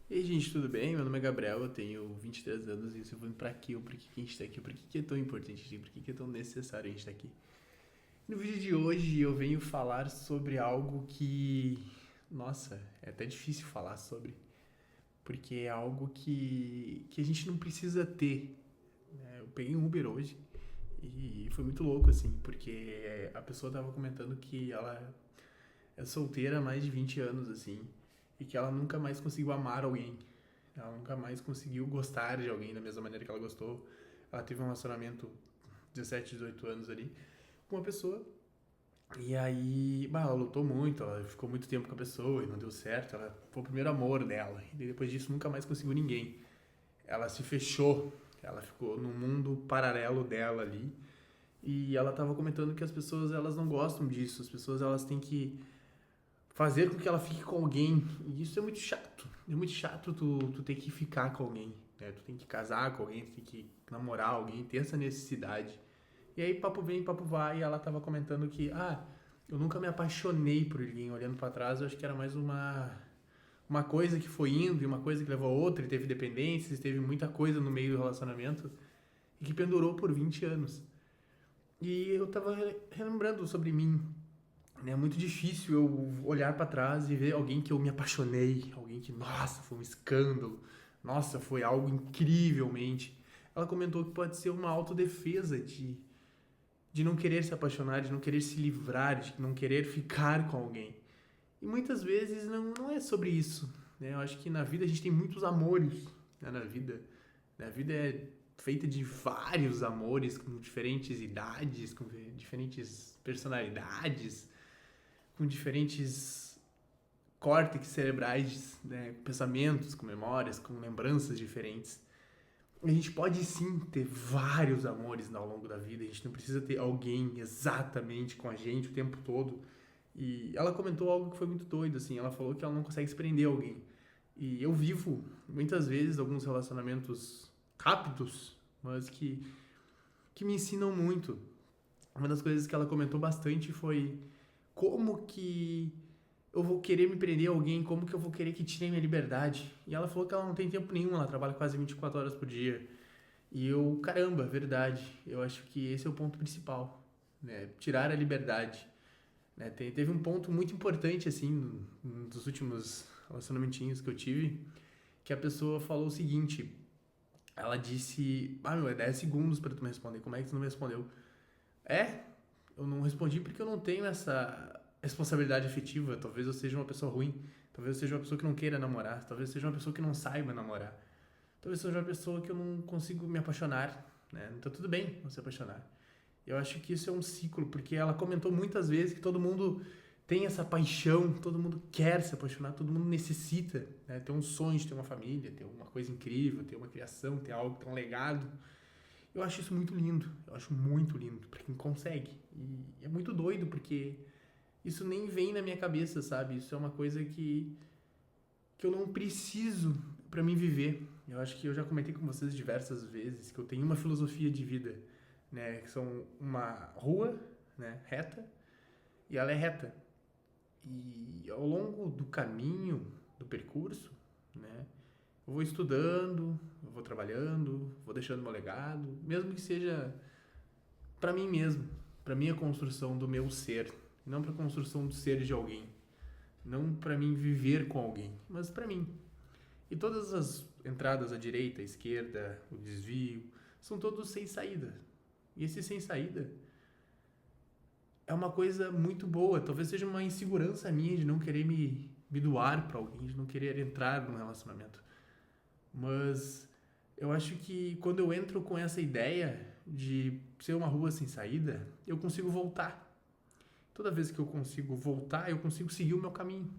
E aí, gente, tudo bem? Meu nome é Gabriel, eu tenho 23 anos e eu vou pra quê? Ou por que a gente tá aqui? Por que é tão importante aqui? Por que é tão necessário a gente estar aqui? No vídeo de hoje eu venho falar sobre algo que, nossa, é até difícil falar sobre, porque é algo que a gente não precisa ter, né? Eu peguei um Uber hoje e foi muito louco, assim, porque a pessoa tava comentando que ela é solteira há mais de 20 anos, assim, e que ela nunca mais conseguiu amar alguém. Ela nunca mais conseguiu gostar de alguém da mesma maneira que ela gostou. Ela teve um relacionamento 17, 18 anos ali com uma pessoa. E aí, ela lutou muito, ela ficou muito tempo com a pessoa e não deu certo. Ela foi o primeiro amor dela. E depois disso nunca mais conseguiu ninguém. Ela se fechou, ela ficou num mundo paralelo dela ali. E ela tava comentando que as pessoas elas não gostam disso. As pessoas elas têm que fazer com que ela fique com alguém. E isso é muito chato. É muito chato tu ter que ficar com alguém. Né? Tu tem que casar com alguém, tu tem que namorar alguém, ter essa necessidade. E aí, papo vem, papo vai, e ela tava comentando que, eu nunca me apaixonei por ninguém. Olhando pra trás, eu acho que era mais uma coisa que foi indo e uma coisa que levou a outra, e teve dependências, teve muita coisa no meio do relacionamento, e que pendurou por 20 anos. E eu tava relembrando sobre mim, né? É muito difícil eu olhar pra trás e ver alguém que eu me apaixonei, alguém que, nossa, foi um escândalo, nossa, foi algo incrivelmente. Ela comentou que pode ser uma autodefesa de não querer se apaixonar, de não querer se livrar, de não querer ficar com alguém. E muitas vezes não é sobre isso, né? Eu acho que na vida a gente tem muitos amores, né? Na vida é feita de vários amores com diferentes idades, com diferentes personalidades, com diferentes córtex cerebrais, né, com pensamentos, com memórias, com lembranças diferentes. A gente pode sim ter vários amores ao longo da vida, a gente não precisa ter alguém exatamente com a gente o tempo todo. E ela comentou algo que foi muito doido, assim, ela falou que ela não consegue se prender a alguém. E eu vivo muitas vezes alguns relacionamentos rápidos, mas que me ensinam muito. Uma das coisas que ela comentou bastante foi como que eu vou querer me prender a alguém, como que eu vou querer que tirem minha liberdade? E ela falou que ela não tem tempo nenhum, ela trabalha quase 24 horas por dia. E eu, caramba, verdade, eu acho que esse é o ponto principal, né? Tirar a liberdade. Né? Teve um ponto muito importante, assim, dos últimos relacionamentinhos que eu tive, que a pessoa falou o seguinte, ela disse, meu, é 10 segundos pra tu me responder, como é que tu não me respondeu? É, eu não respondi porque eu não tenho essa responsabilidade afetiva. Talvez eu seja uma pessoa ruim. Talvez eu seja uma pessoa que não queira namorar. Talvez eu seja uma pessoa que não saiba namorar. Talvez eu seja uma pessoa que eu não consigo me apaixonar. Né? Então tudo bem não se apaixonar. Eu acho que isso é um ciclo, porque ela comentou muitas vezes que todo mundo tem essa paixão, todo mundo quer se apaixonar, todo mundo necessita, né? Ter um sonho de ter uma família, ter uma coisa incrível, ter uma criação, ter algo, ter um legado. Eu acho isso muito lindo. Eu acho muito lindo pra quem consegue. E é muito doido porque isso nem vem na minha cabeça, sabe? Isso é uma coisa que eu não preciso pra mim viver. Eu acho que eu já comentei com vocês diversas vezes que eu tenho uma filosofia de vida, né? Que são uma rua, né? Reta. E ela é reta. E ao longo do caminho, do percurso, né? Eu vou estudando, eu vou trabalhando, vou deixando meu legado, mesmo que seja para mim mesmo, para minha construção do meu ser, não para construção do ser de alguém, não para mim viver com alguém, mas para mim. E todas as entradas à direita, à esquerda, o desvio, são todos sem saída. E esse sem saída é uma coisa muito boa, talvez seja uma insegurança minha de não querer me doar para alguém, de não querer entrar num relacionamento. Mas eu acho que quando eu entro com essa ideia de ser uma rua sem saída, eu consigo voltar. Toda vez que eu consigo voltar, eu consigo seguir o meu caminho.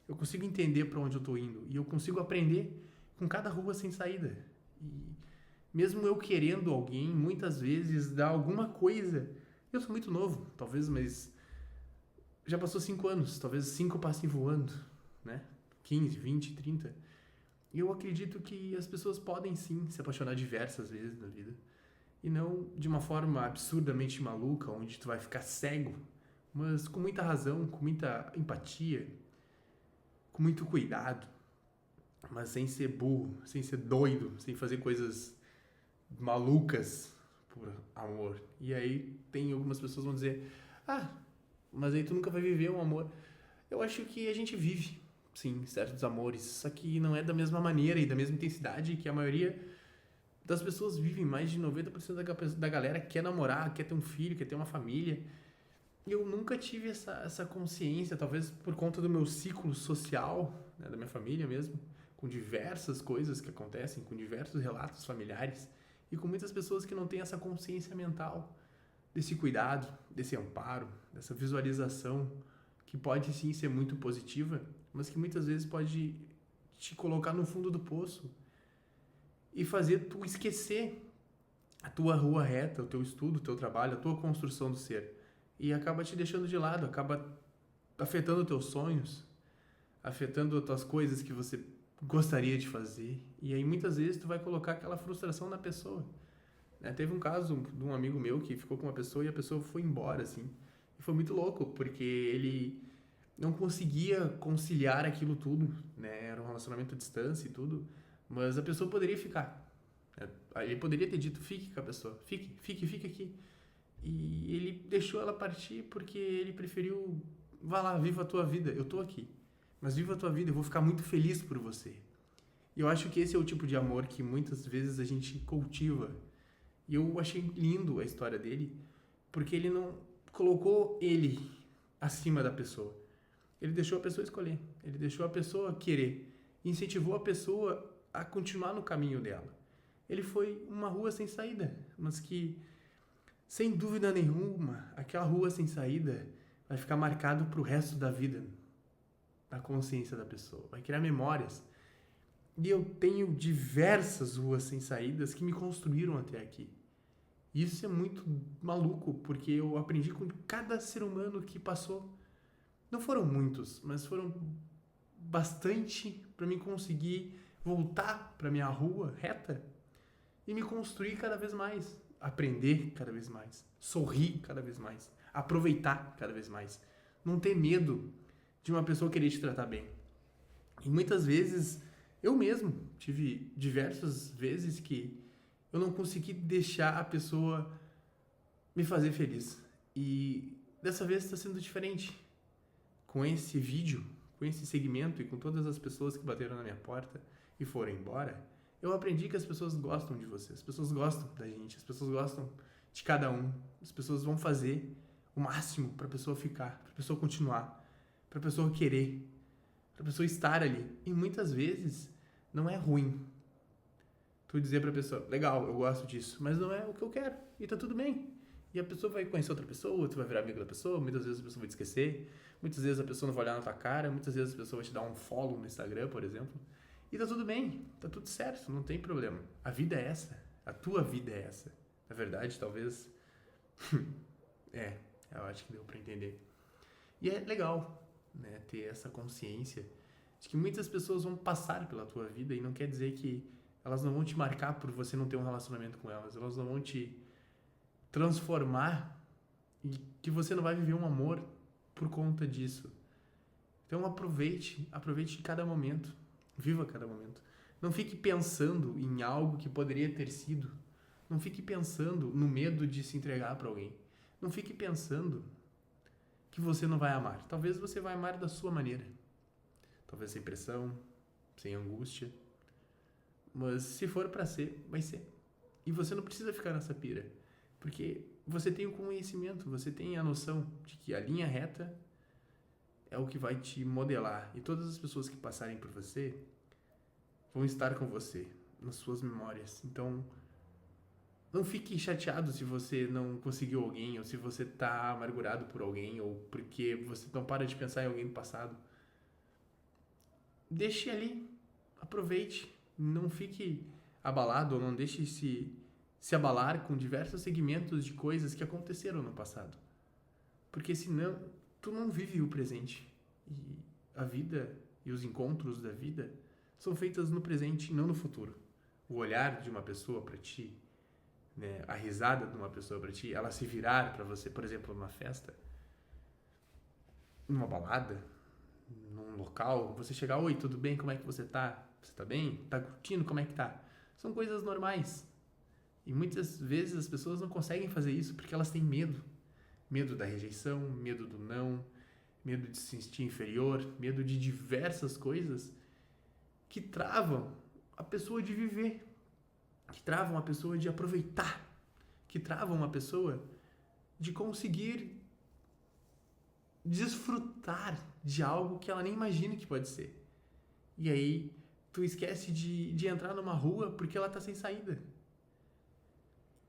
Eu consigo entender para onde eu estou indo e eu consigo aprender com cada rua sem saída. E mesmo eu querendo alguém, muitas vezes dá alguma coisa. Eu sou muito novo, talvez, mas já passou 5 anos, talvez 5 passem voando, né? 15, 20, 30. E eu acredito que as pessoas podem sim se apaixonar diversas vezes na vida. E não de uma forma absurdamente maluca, onde tu vai ficar cego, mas com muita razão, com muita empatia, com muito cuidado. mas sem ser burro, sem ser doido, sem fazer coisas malucas por amor. E aí tem algumas pessoas que vão dizer, mas aí tu nunca vai viver um amor. Eu acho que a gente vive, sim, certos amores, só que não é da mesma maneira e da mesma intensidade que a maioria das pessoas vivem. Mais de 90% da galera quer namorar, quer ter um filho, quer ter uma família. E eu nunca tive essa consciência, talvez por conta do meu ciclo social, né, da minha família mesmo, com diversas coisas que acontecem, com diversos relatos familiares e com muitas pessoas que não têm essa consciência mental desse cuidado, desse amparo, dessa visualização que pode sim ser muito positiva, mas que muitas vezes pode te colocar no fundo do poço e fazer tu esquecer a tua rua reta, o teu estudo, o teu trabalho, a tua construção do ser. E acaba te deixando de lado, acaba afetando teus sonhos, afetando as tuas coisas que você gostaria de fazer. E aí muitas vezes tu vai colocar aquela frustração na pessoa. Teve um caso de um amigo meu que ficou com uma pessoa e a pessoa foi embora, assim. E foi muito louco, porque ele não conseguia conciliar aquilo tudo, né? Era um relacionamento à distância e tudo, mas a pessoa poderia ficar. Ele poderia ter dito, fique com a pessoa, fique aqui. E ele deixou ela partir porque ele preferiu, vá lá, viva a tua vida, eu tô aqui. Mas viva a tua vida, eu vou ficar muito feliz por você. E eu acho que esse é o tipo de amor que muitas vezes a gente cultiva. E eu achei lindo a história dele, porque ele não colocou ele acima da pessoa. Ele deixou a pessoa escolher, ele deixou a pessoa querer, incentivou a pessoa a continuar no caminho dela. Ele foi uma rua sem saída, mas que, sem dúvida nenhuma, aquela rua sem saída vai ficar marcado pro resto da vida na consciência da pessoa, vai criar memórias. E eu tenho diversas ruas sem saídas que me construíram até aqui. E isso é muito maluco, porque eu aprendi com cada ser humano que passou. Não foram muitos, mas foram bastante para mim conseguir voltar para minha rua reta e me construir cada vez mais, aprender cada vez mais, sorrir cada vez mais, aproveitar cada vez mais, não ter medo de uma pessoa querer te tratar bem. E muitas vezes eu mesmo tive diversas vezes que eu não consegui deixar a pessoa me fazer feliz. E dessa vez está sendo diferente. Com esse vídeo, com esse segmento e com todas as pessoas que bateram na minha porta e foram embora, eu aprendi que as pessoas gostam de você, as pessoas gostam da gente, as pessoas gostam de cada um, as pessoas vão fazer o máximo para a pessoa ficar, para a pessoa continuar, para a pessoa querer, para a pessoa estar ali. E muitas vezes não é ruim tu dizer para a pessoa, legal, eu gosto disso, mas não é o que eu quero, e tá tudo bem. E a pessoa vai conhecer outra pessoa, tu vai virar amigo da pessoa, muitas vezes a pessoa vai te esquecer, muitas vezes a pessoa não vai olhar na tua cara, muitas vezes a pessoa vai te dar um follow no Instagram, por exemplo. E tá tudo bem, tá tudo certo, não tem problema. A vida é essa, a tua vida é essa. Na verdade, talvez... eu acho que deu pra entender. E é legal, né, ter essa consciência de que muitas pessoas vão passar pela tua vida e não quer dizer que elas não vão te marcar por você não ter um relacionamento com elas, elas não vão te transformar e que você não vai viver um amor por conta disso. Então aproveite cada momento, viva cada momento. Não fique pensando em algo que poderia ter sido. Não fique pensando no medo de se entregar para alguém. Não fique pensando que você não vai amar. Talvez você vai amar da sua maneira. Talvez sem pressão, sem angústia. Mas se for para ser, vai ser. E você não precisa ficar nessa pira. Porque você tem o conhecimento, você tem a noção de que a linha reta é o que vai te modelar. E todas as pessoas que passarem por você vão estar com você, nas suas memórias. Então, não fique chateado se você não conseguiu alguém, ou se você tá amargurado por alguém, ou porque você não para de pensar em alguém do passado. Deixe ali, aproveite, não fique abalado, ou não deixe se abalar com diversos segmentos de coisas que aconteceram no passado. Porque senão, tu não vive o presente. E a vida e os encontros da vida são feitas no presente, não no futuro. O olhar de uma pessoa para ti, né, a risada de uma pessoa para ti, ela se virar para você, por exemplo, numa festa, numa balada, num local, você chegar, oi, tudo bem, como é que você tá? Você tá bem? Tá curtindo? Como é que tá? São coisas normais. E muitas vezes as pessoas não conseguem fazer isso porque elas têm medo. Medo da rejeição, medo do não, medo de se sentir inferior, medo de diversas coisas que travam a pessoa de viver, que travam a pessoa de aproveitar, que travam a pessoa de conseguir desfrutar de algo que ela nem imagina que pode ser. E aí tu esquece de entrar numa rua porque ela tá sem saída.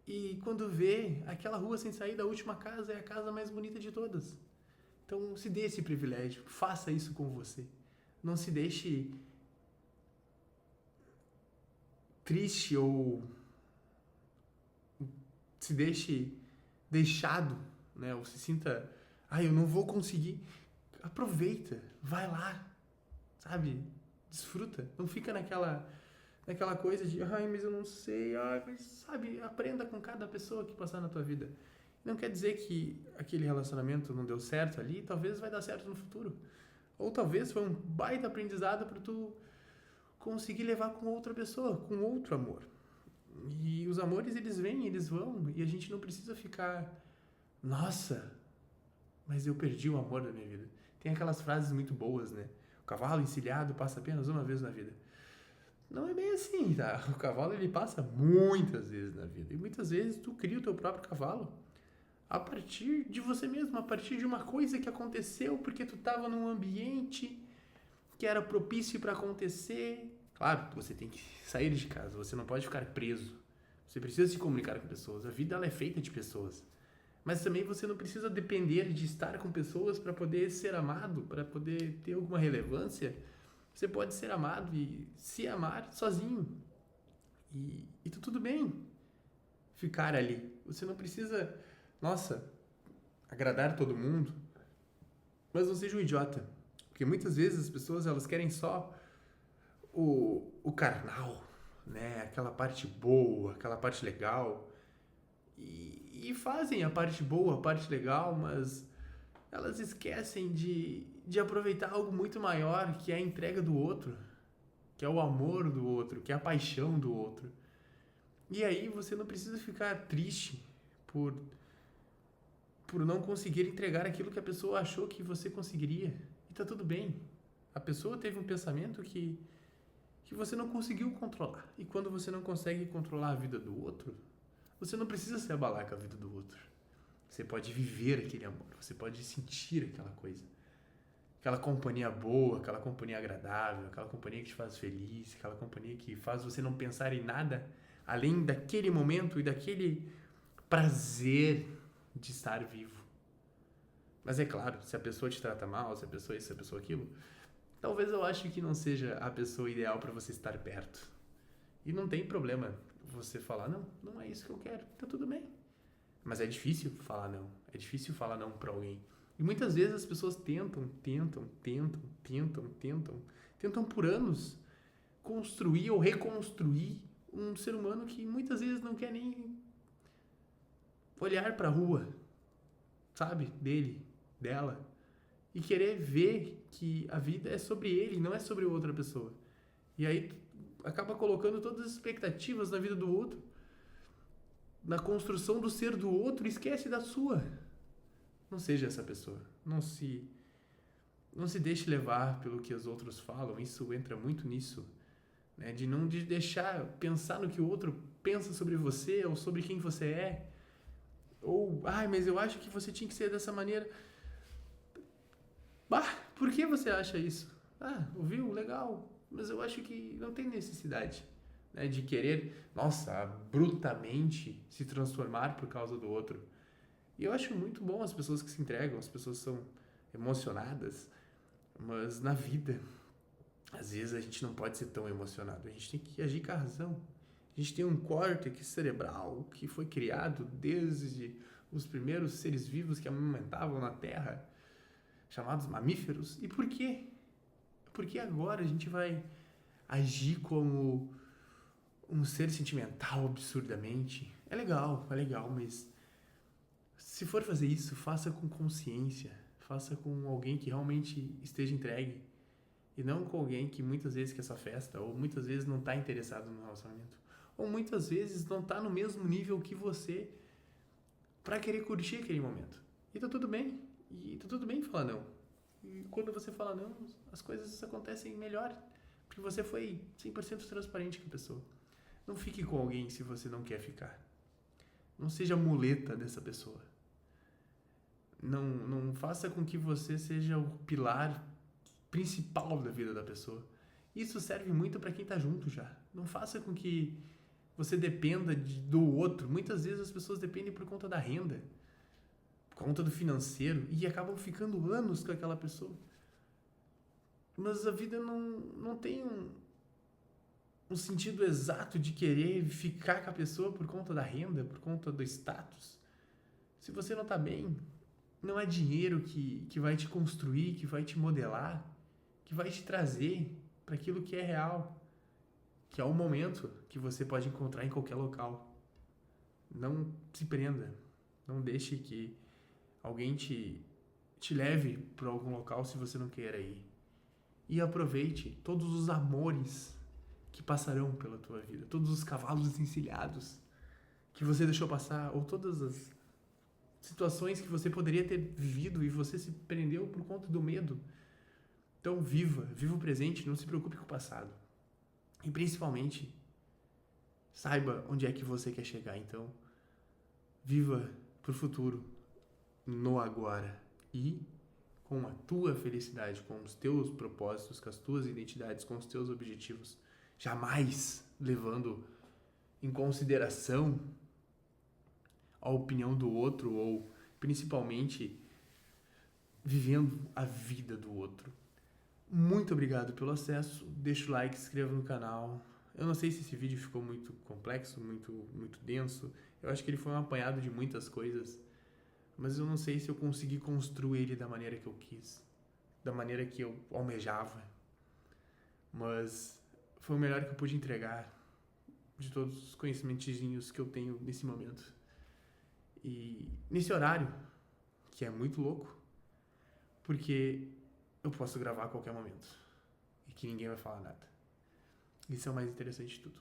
E quando vê aquela rua sem saída, a última casa é a casa mais bonita de todas. Então se dê esse privilégio, faça isso com você. Não se deixe triste ou se deixe deixado, né? Ou se sinta, eu não vou conseguir. Aproveita, vai lá, sabe? Desfruta. Não fica naquela coisa de, mas eu não sei, mas sabe, aprenda com cada pessoa que passar na tua vida. Não quer dizer que aquele relacionamento não deu certo ali, talvez vai dar certo no futuro. Ou talvez foi um baita aprendizado para tu conseguir levar com outra pessoa, com outro amor. E os amores, eles vêm, eles vão, e a gente não precisa ficar, nossa, mas eu perdi o amor da minha vida. Tem aquelas frases muito boas, né? O cavalo encilhado passa apenas uma vez na vida. Não é bem assim, tá? O cavalo, ele passa muitas vezes na vida. E muitas vezes tu cria o teu próprio cavalo a partir de você mesmo, a partir de uma coisa que aconteceu porque tu estava num ambiente que era propício para acontecer. Claro, você tem que sair de casa, você não pode ficar preso. Você precisa se comunicar com pessoas. A vida, ela é feita de pessoas. Mas também você não precisa depender de estar com pessoas para poder ser amado, para poder ter alguma relevância. Você pode ser amado e se amar sozinho. E tudo bem ficar ali. Você não precisa, agradar todo mundo, mas não seja um idiota. Porque muitas vezes as pessoas, elas querem só o carnal, né? Aquela parte boa, aquela parte legal. E fazem a parte boa, a parte legal, mas elas esquecem de aproveitar algo muito maior, que é a entrega do outro, que é o amor do outro, que é a paixão do outro. E aí você não precisa ficar triste por não conseguir entregar aquilo que a pessoa achou que você conseguiria. E tá tudo bem. A pessoa teve um pensamento que você não conseguiu controlar. E quando você não consegue controlar a vida do outro, você não precisa se abalar com a vida do outro. Você pode viver aquele amor, você pode sentir aquela coisa. Aquela companhia boa, aquela companhia agradável, aquela companhia que te faz feliz, aquela companhia que faz você não pensar em nada além daquele momento e daquele prazer de estar vivo. Mas é claro, se a pessoa te trata mal, se a pessoa isso, se a pessoa aquilo, talvez eu ache que não seja a pessoa ideal para você estar perto. E não tem problema você falar, não é isso que eu quero, tá tudo bem. Mas é difícil falar não. É difícil falar não pra alguém. E muitas vezes as pessoas tentam por anos construir ou reconstruir um ser humano que muitas vezes não quer nem olhar pra rua, sabe? Dele, dela. E querer ver que a vida é sobre ele, não é sobre outra pessoa. E aí acaba colocando todas as expectativas na vida do outro, na construção do ser do outro, esquece da sua. Não seja essa pessoa. Não se deixe levar pelo que os outros falam. Isso entra muito nisso, né? De não deixar pensar no que o outro pensa sobre você ou sobre quem você é. Ou, mas eu acho que você tinha que ser dessa maneira. Por que você acha isso? Ouviu? Legal. Mas eu acho que não tem necessidade, né, de querer, brutamente se transformar por causa do outro. E eu acho muito bom as pessoas que se entregam, as pessoas que são emocionadas, mas na vida, às vezes a gente não pode ser tão emocionado, a gente tem que agir com a razão. A gente tem um córtex cerebral que foi criado desde os primeiros seres vivos que amamentavam na Terra, chamados mamíferos. E por quê? Porque agora a gente vai agir como um ser sentimental absurdamente. É legal, mas se for fazer isso, faça com consciência, faça com alguém que realmente esteja entregue. E não com alguém que muitas vezes quer sua festa, ou muitas vezes não tá interessado no relacionamento. Ou muitas vezes não tá no mesmo nível que você pra querer curtir aquele momento. E tá tudo bem. E tá tudo bem falar não. E quando você fala não, as coisas acontecem melhor. Porque você foi 100% transparente com a pessoa. Não fique com alguém se você não quer ficar. Não seja muleta dessa pessoa. Não faça com que você seja o pilar principal da vida da pessoa. Isso serve muito para quem tá junto já. Não faça com que você dependa do outro. Muitas vezes as pessoas dependem por conta da renda, por conta do financeiro, e acabam ficando anos com aquela pessoa. Mas a vida não tem um sentido exato de querer ficar com a pessoa por conta da renda, por conta do status. Se você não tá bem, não é dinheiro que vai te construir, que vai te modelar, que vai te trazer para aquilo que é real, que é o momento que você pode encontrar em qualquer local. Não se prenda, não deixe que alguém te leve para algum local se você não queira ir. E aproveite todos os amores que passarão pela tua vida, todos os cavalos encilhados que você deixou passar, ou todas as situações que você poderia ter vivido e você se prendeu por conta do medo. Então viva o presente, não se preocupe com o passado. E principalmente, saiba onde é que você quer chegar. Então, viva pro futuro, no agora. E com a tua felicidade, com os teus propósitos, com as tuas identidades, com os teus objetivos. Jamais levando em consideração a opinião do outro ou, principalmente, vivendo a vida do outro. Muito obrigado pelo acesso, deixa o like, se inscreva no canal. Eu não sei se esse vídeo ficou muito complexo, muito denso. Eu acho que ele foi um apanhado de muitas coisas, mas eu não sei se eu consegui construir ele da maneira que eu quis, da maneira que eu almejava. Mas foi o melhor que eu pude entregar de todos os conhecimentozinhos que eu tenho nesse momento. E nesse horário, que é muito louco, porque eu posso gravar a qualquer momento e que ninguém vai falar nada. Isso é o mais interessante de tudo.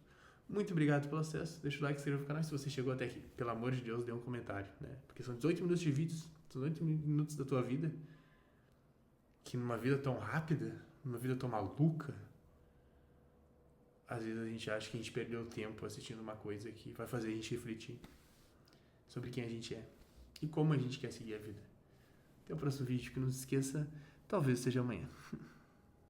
Muito obrigado pelo acesso, deixa o like, se inscreva no canal se você chegou até aqui. Pelo amor de Deus, dê um comentário, né? Porque são 18 minutos de vídeos, 18 minutos da tua vida, que numa vida tão rápida, numa vida tão maluca, às vezes a gente acha que a gente perdeu tempo assistindo uma coisa que vai fazer a gente refletir sobre quem a gente é e como a gente quer seguir a vida. Até o próximo vídeo, que não se esqueça, talvez seja amanhã.